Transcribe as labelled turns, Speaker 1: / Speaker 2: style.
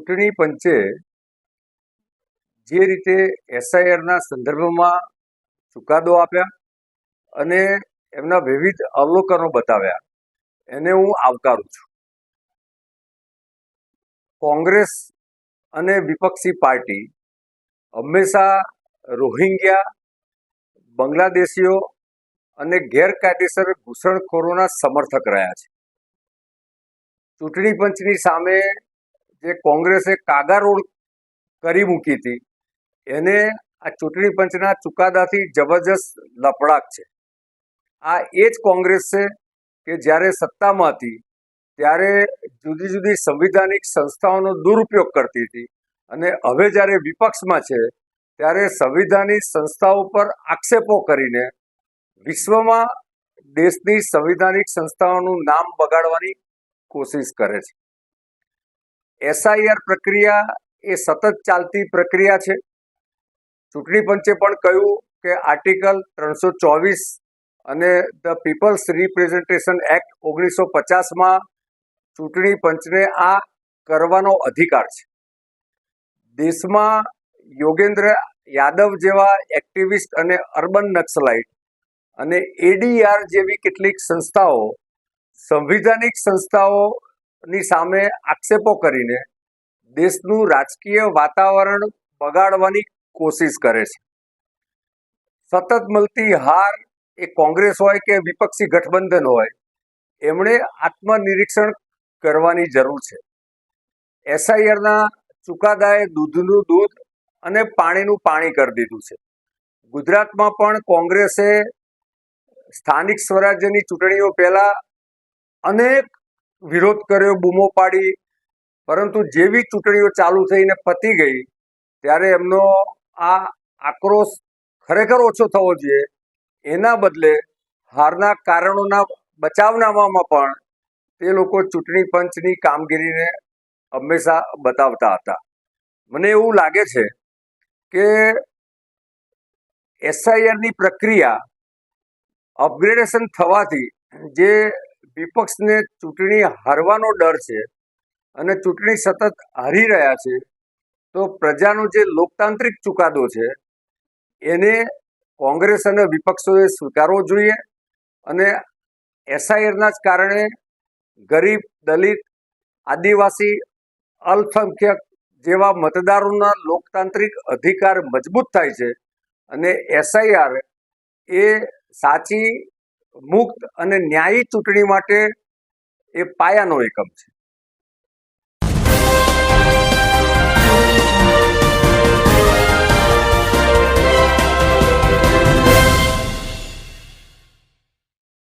Speaker 1: ચૂંટણી પંચે જે રીતે એસઆઈઆરના સંદર્ભમાં ચુકાદો આપ્યા અને એમના વિવિધ અવલોકનો બતાવ્યા એને હું આવકારું છું. કોંગ્રેસ અને વિપક્ષી પાર્ટી હંમેશા રોહિંગ્યા, બાંગ્લાદેશીઓ અને ગેરકાયદેસર ઘૂસણખોરોના સમર્થક રહ્યા છે. ચૂંટણી પંચની સામે જે કોંગ્રેસે કાગારોળ કરી મૂકી હતી એને આ ચૂંટણી પંચના ચુકાદાથી જબરજસ્ત લપડાક છે. આ એ જ કોંગ્રેસ છે કે જ્યારે સત્તામાં હતી ત્યારે જુદી જુદી સંવિધાનિક સંસ્થાઓનો દુરુપયોગ કરતી હતી અને હવે જ્યારે વિપક્ષમાં છે ત્યારે સંવિધાનિક સંસ્થાઓ પર આક્ષેપો કરીને વિશ્વમાં દેશની સંવિધાનિક સંસ્થાઓનું નામ બગાડવાની કોશિશ કરે છે. એસઆઈઆર પ્રક્રિયા એ સતત ચાલતી પ્રક્રિયા છે. ચૂંટણી પંચે પણ કહ્યું કે આર્ટિકલ 324 અને ધ પીપલ્સ રિપ્રેઝન્ટેશન એક્ટ 1950માં ચૂંટણી પંચને આ કરવાનો અધિકાર છે. દેશમાં યોગેન્દ્ર યાદવ જેવા એક્ટિવિસ્ટ અને અર્બન નક્સલાઇટ અને એડીઆર જેવી કેટલીક સંસ્થાઓ સંવિધાનિક સંસ્થાઓની સામે આક્ષેપો કરીને દેશનું રાજકીય વાતાવરણ બગાડવાની કોશિશ કરે છે. સતત મળતી હાર એ કોંગ્રેસ હોય કે વિપક્ષી ગઠબંધન હોય એમણે આત્મનિરીક્ષણ કરવાની જરૂર છે. એસઆઈઆરના ચુકાદાએ દૂધનું દૂધ અને પાણીનું પાણી કરી દીધું છે. ગુજરાતમાં પણ કોંગ્રેસે સ્થાનિક સ્વરાજ્યની ચૂંટણીઓ પહેલા અનેક વિરોધ કર્યો, બૂમો પાડી, પરંતુ જેવી ચૂંટણીઓ ચાલુ થઈને પતી ગઈ ત્યારે એમનો આ આક્રોશ ખરેખર ઓછો થવો જોઈએ. એના બદલે હારના કારણોના બચાવનામાં પણ તે લોકો ચૂંટણી પંચની કામગીરીને હંમેશા બતાવતા હતા. મને એવું લાગે છે કે એસઆઈઆરની પ્રક્રિયા અપગ્રેડેશન થવાથી જે વિપક્ષને ચૂંટણી હારવાનો ડર છે અને ચૂંટણી સતત હારી રહ્યા છે, તો પ્રજાનો જે લોકતાંત્રિક ચુકાદો છે એને કોંગ્રેસ અને વિપક્ષોએ સ્વીકારવો જોઈએ અને એસઆઈઆરના જ કારણે ગરીબ, દલિત, આદિવાસી, અલ્પસંખ્યક જેવા મતદારોના લોકતાંત્રિક અધિકાર મજબૂત થાય છે અને એસઆઈઆર એ સાચી, મુક્ત અને ન્યાયી ચૂંટણી માટે એ પાયાનો એકમ છે.